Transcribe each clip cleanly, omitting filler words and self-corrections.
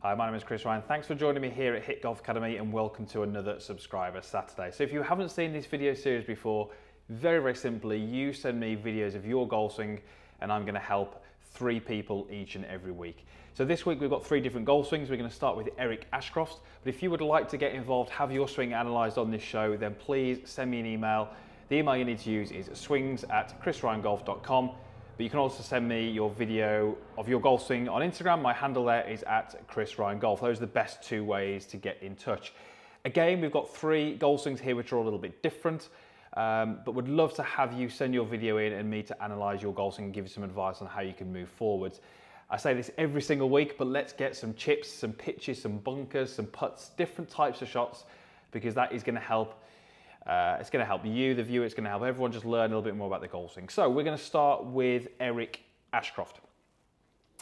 Hi, my name is Chris Ryan. Thanks for joining me here at Hit Golf Academy and welcome to another Subscriber Saturday. So if you haven't seen this video series before, very simply, you send me videos of your golf swing and I'm going to help 3 people each and every week. So this week we've got 3 different golf swings. We're going to start with Eric Ashcroft's, but if you would like to get involved, have your swing analysed on this show, then please send me an email. The email you need to use is swings@chrisryangolf.com. But you can also send me your video of your golf swing on Instagram. My handle there is @ChrisRyanGolf. Those are the best 2 ways to get in touch. Again, we've got 3 golf swings here which are a little bit different, but would love to have you send your video in and me to analyse your golf swing and give you some advice on how you can move forwards. I say this every single week, but let's get some chips, some pitches, some bunkers, some putts, different types of shots, because that is going to help. It's going to help you, the viewer, it's going to help everyone just learn a little bit more about the golf swing. So we're going to start with Eric Ashcroft.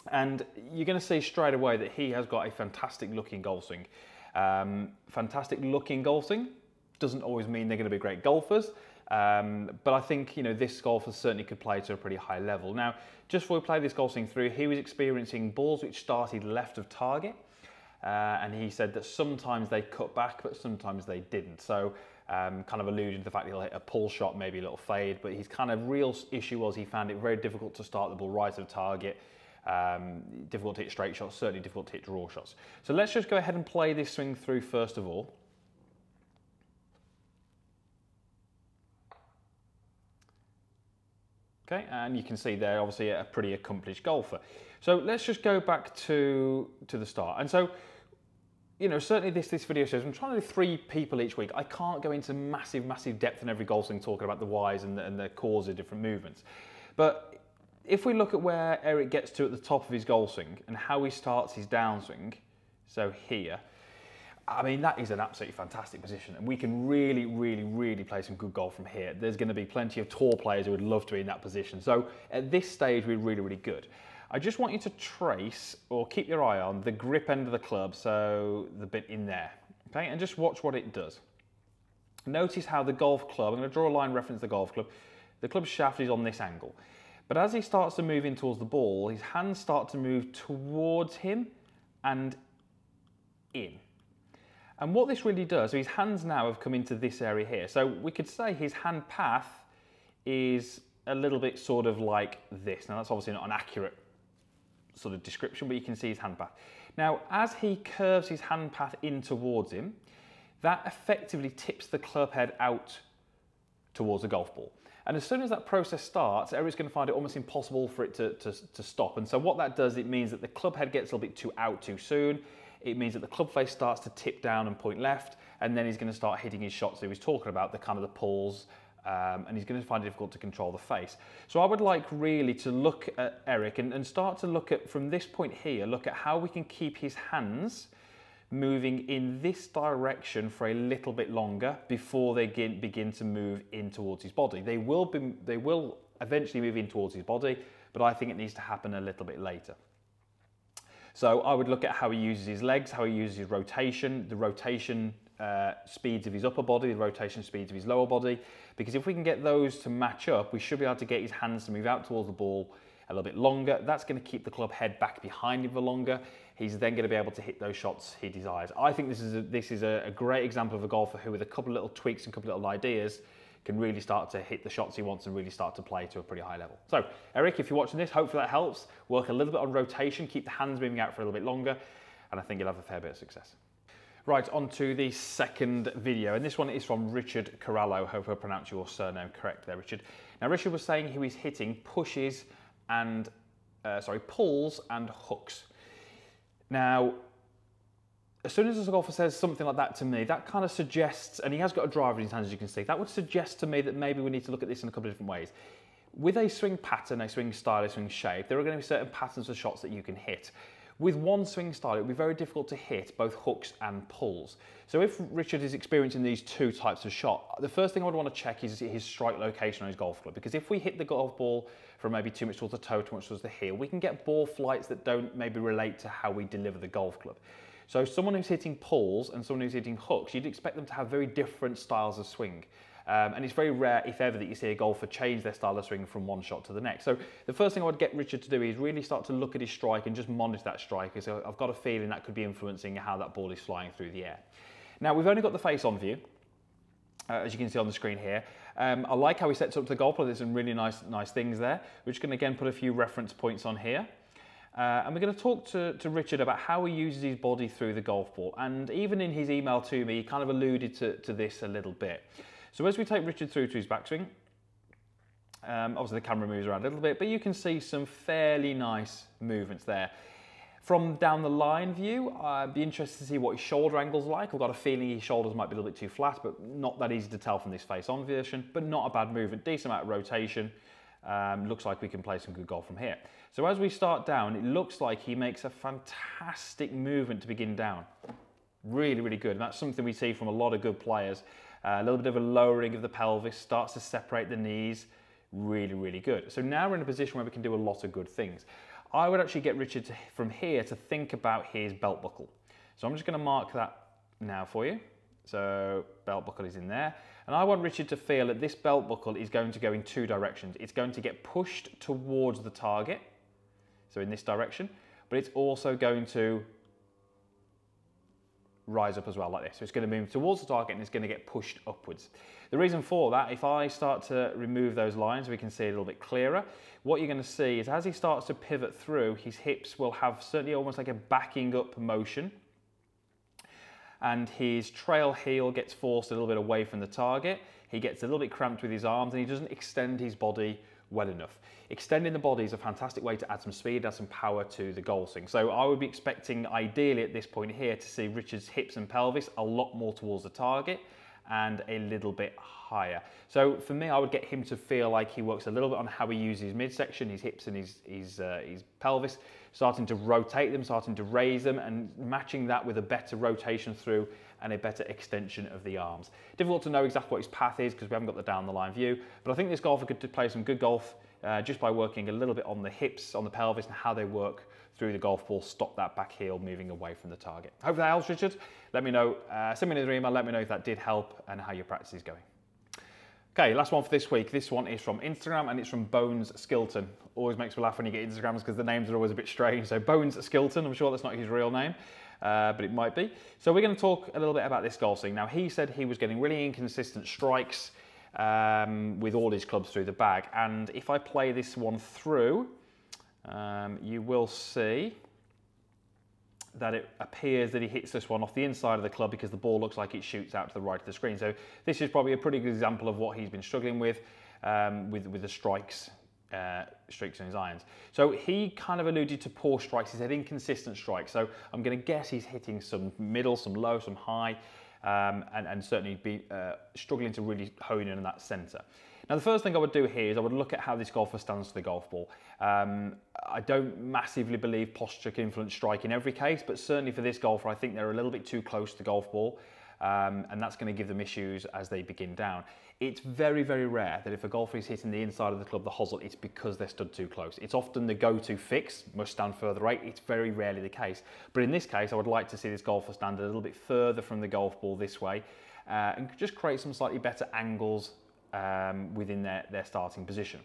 And you're going to see straight away that he has got a fantastic looking golf swing. Fantastic looking golf swing doesn't always mean they're going to be great golfers. But I think, this golfer certainly could play to a pretty high level. Now, just before we play this golf swing through, he was experiencing balls which started left of target. And he said that sometimes they cut back, but sometimes they didn't. So kind of alluding to the fact that he'll hit a pull shot, maybe a little fade, but his kind of real issue was he found it very difficult to start the ball right of target, difficult to hit straight shots, certainly difficult to hit draw shots. So let's just go ahead and play this swing through first of all. Okay, and you can see there, obviously a pretty accomplished golfer. So let's just go back to the start. And so, certainly this video shows I'm trying to do 3 people each week. I can't go into massive depth in every golf swing talking about the whys and the cause of different movements. But if we look at where Eric gets to at the top of his golf swing and how he starts his downswing, so here, I mean, that is an absolutely fantastic position, and we can really play some good golf from here. There's going to be plenty of tour players who would love to be in that position. So at this stage, we're really good. I just want you to trace, or keep your eye on, the grip end of the club, so the bit in there, okay? And just watch what it does. Notice how the golf club, I'm going to draw a line reference to the golf club, the club shaft is on this angle. But as he starts to move in towards the ball, his hands start to move towards him and in. And what this really does, so his hands now have come into this area here. So we could say his hand path is a little bit sort of like this. Now that's obviously not an accurate sort of description, but you can see his hand path. Now, as he curves his hand path in towards him, that effectively tips the club head out towards the golf ball. And as soon as that process starts, Eric's going to find it almost impossible for it to stop. And so what that does, it means that the club head gets a little bit too soon. It means that the club face starts to tip down and point left, and then he's going to start hitting his shots that he was talking about, the kind of the pulls, and he's going to find it difficult to control the face. So I would like really to look at Eric and start to look at, from this point here, look at how we can keep his hands moving in this direction for a little bit longer before they begin to move in towards his body. They will eventually move in towards his body, but I think it needs to happen a little bit later. So I would look at how he uses his legs, how he uses his rotation, the rotation speeds of his upper body, the rotation speeds of his lower body, because if we can get those to match up, we should be able to get his hands to move out towards the ball a little bit longer. That's going to keep the club head back behind him for longer. He's then going to be able to hit those shots he desires. I think this is a great example of a golfer who, with a couple of little tweaks and a couple of little ideas, can really start to hit the shots he wants and really start to play to a pretty high level. So, Eric, if you're watching this, hopefully that helps. Work a little bit on rotation, keep the hands moving out for a little bit longer, and I think you'll have a fair bit of success. Right, on to the second video, and this one is from Richard Corallo. Hope I pronounced your surname correct there, Richard. Now, Richard was saying he was hitting pushes and, pulls and hooks. Now, as soon as a golfer says something like that to me, that kind of suggests, and he has got a driver in his hands, as you can see, that would suggest to me that maybe we need to look at this in a couple of different ways. With a swing pattern, a swing style, a swing shape, there are going to be certain patterns of shots that you can hit. With one swing style, it would be very difficult to hit both hooks and pulls. So if Richard is experiencing these 2 types of shot, the first thing I would want to check is his strike location on his golf club. Because if we hit the golf ball from maybe too much towards the toe, too much towards the heel, we can get ball flights that don't maybe relate to how we deliver the golf club. So someone who's hitting pulls and someone who's hitting hooks, you'd expect them to have very different styles of swing. And it's very rare, if ever, that you see a golfer change their style of swing from one shot to the next. So the first thing I would get Richard to do is really start to look at his strike and just monitor that strike. So I've got a feeling that could be influencing how that ball is flying through the air. Now, we've only got the face-on view, as you can see on the screen here. I like how he sets up the golf ball. There's some really nice things there. We're just going to again put a few reference points on here. And we're going to talk to Richard about how he uses his body through the golf ball. And even in his email to me, he kind of alluded to this a little bit. So as we take Richard through to his backswing, obviously the camera moves around a little bit, but you can see some fairly nice movements there. From down the line view, I'd be interested to see what his shoulder angle's like. I've got a feeling his shoulders might be a little bit too flat, but not that easy to tell from this face-on version, but not a bad movement, decent amount of rotation. Looks like we can play some good golf from here. So as we start down, it looks like he makes a fantastic movement to begin down. Really, really good. And that's something we see from a lot of good players. A little bit of a lowering of the pelvis, starts to separate the knees. Really, really good. So now we're in a position where we can do a lot of good things. I would actually get Richard from here to think about his belt buckle. So I'm just going to mark that now for you. So belt buckle is in there. And I want Richard to feel that this belt buckle is going to go in two directions. It's going to get pushed towards the target, so in this direction, but it's also going to rise up as well like this. So it's going to move towards the target and it's going to get pushed upwards. The reason for that, if I start to remove those lines, we can see it a little bit clearer. What you're going to see is as he starts to pivot through, his hips will have certainly almost like a backing up motion. And his trail heel gets forced a little bit away from the target. He gets a little bit cramped with his arms and he doesn't extend his body well enough. Extending the body is a fantastic way to add some speed, add some power to the golf swing. So I would be expecting ideally at this point here to see Richard's hips and pelvis a lot more towards the target and a little bit higher. So for me, I would get him to feel like he works a little bit on how he uses his midsection, his hips and his pelvis, starting to rotate them, starting to raise them and matching that with a better rotation through and a better extension of the arms. Difficult to know exactly what his path is because we haven't got the down the line view, but I think this golfer could play some good golf just by working a little bit on the hips, on the pelvis and how they work through the golf ball, stop that back heel moving away from the target. Hope that helps, Richard. Let me know, send me another email, let me know if that did help and how your practice is going. Okay, last one for this week. This one is from Instagram and it's from Bones Skilton. Always makes me laugh when you get Instagrams because the names are always a bit strange. So Bones Skilton, I'm sure that's not his real name, but it might be. So we're going to talk a little bit about this golf swing. Now he said he was getting really inconsistent strikes with all his clubs through the bag. And if I play this one through, you will see that it appears that he hits this one off the inside of the club because the ball looks like it shoots out to the right of the screen. So this is probably a pretty good example of what he's been struggling with the strikes, streaks in his irons. So he kind of alluded to poor strikes. He said inconsistent strikes. So I'm going to guess he's hitting some middle, some low, some high, and certainly be struggling to really hone in on that centre. Now the first thing I would do here is I would look at how this golfer stands to the golf ball. I don't massively believe posture can influence strike in every case, but certainly for this golfer I think they're a little bit too close to the golf ball, and that's going to give them issues as they begin down. It's very, very rare that if a golfer is hitting the inside of the club, the hosel, it's because they're stood too close. It's often the go-to fix, must stand further right. It's very rarely the case. But in this case, I would like to see this golfer stand a little bit further from the golf ball this way and just create some slightly better angles within their starting position.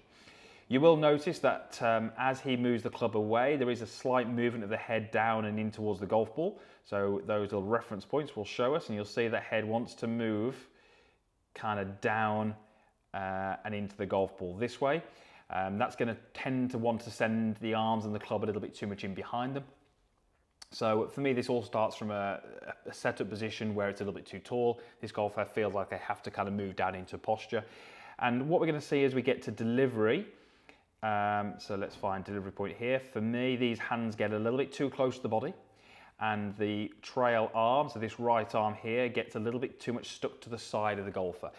You will notice that as he moves the club away, there is a slight movement of the head down and in towards the golf ball. So those little reference points will show us, and you'll see that head wants to move kind of down and into the golf ball this way. That's going to tend to want to send the arms and the club a little bit too much in behind them. So for me, this all starts from a setup position where it's a little bit too tall. This golfer feels like they have to kind of move down into posture. And what we're going to see as we get to delivery, so let's find delivery point here. For me, these hands get a little bit too close to the body, and the trail arm, so this right arm here, gets a little bit too much stuck to the side of the golfer.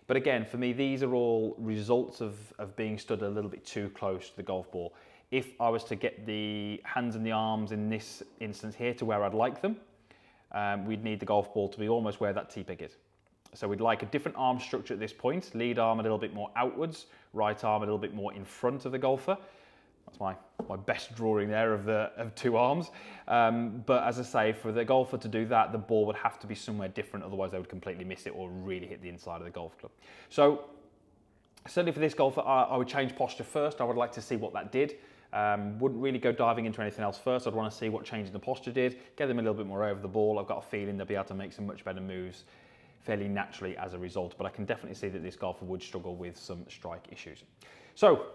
But again, for me, these are all results of being stood a little bit too close to the golf ball. If I was to get the hands and the arms in this instance here to where I'd like them, we'd need the golf ball to be almost where that T-peg is. So we'd like a different arm structure at this point, lead arm a little bit more outwards, right arm a little bit more in front of the golfer. That's my best drawing there of two arms. But as I say, for the golfer to do that, the ball would have to be somewhere different, otherwise they would completely miss it or really hit the inside of the golf club. So certainly for this golfer, I would change posture first. I would like to see what that did. Wouldn't really go diving into anything else first. I'd want to see what changing the posture did, get them a little bit more over the ball. I've got a feeling they'll be able to make some much better moves fairly naturally as a result, but I can definitely see that this golfer would struggle with some strike issues. So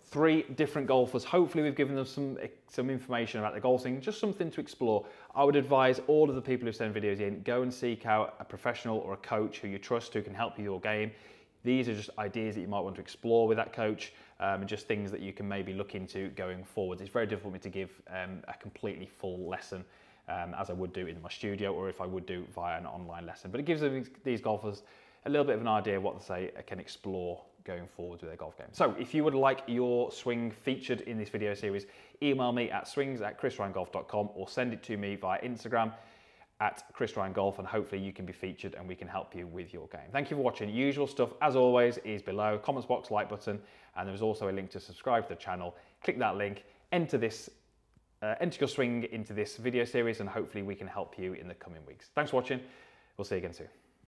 3 different golfers. Hopefully we've given them some information about the golf swing, just something to explore. I would advise all of the people who send videos in, go and seek out a professional or a coach who you trust, who can help you with your game. These are just ideas that you might want to explore with that coach, and just things that you can maybe look into going forward. It's very difficult for me to give a completely full lesson as I would do in my studio, or if I would do via an online lesson. But it gives these golfers a little bit of an idea of what they can explore going forward with their golf game. So if you would like your swing featured in this video series, email me at swings@chrisryangolf.com or send it to me via Instagram at chrisryangolf, and hopefully you can be featured and we can help you with your game. Thank you for watching. Usual stuff, as always, is below. Comments box, like button, and there's also a link to subscribe to the channel. Click that link, enter your swing into this video series, and hopefully we can help you in the coming weeks. Thanks for watching. We'll see you again soon.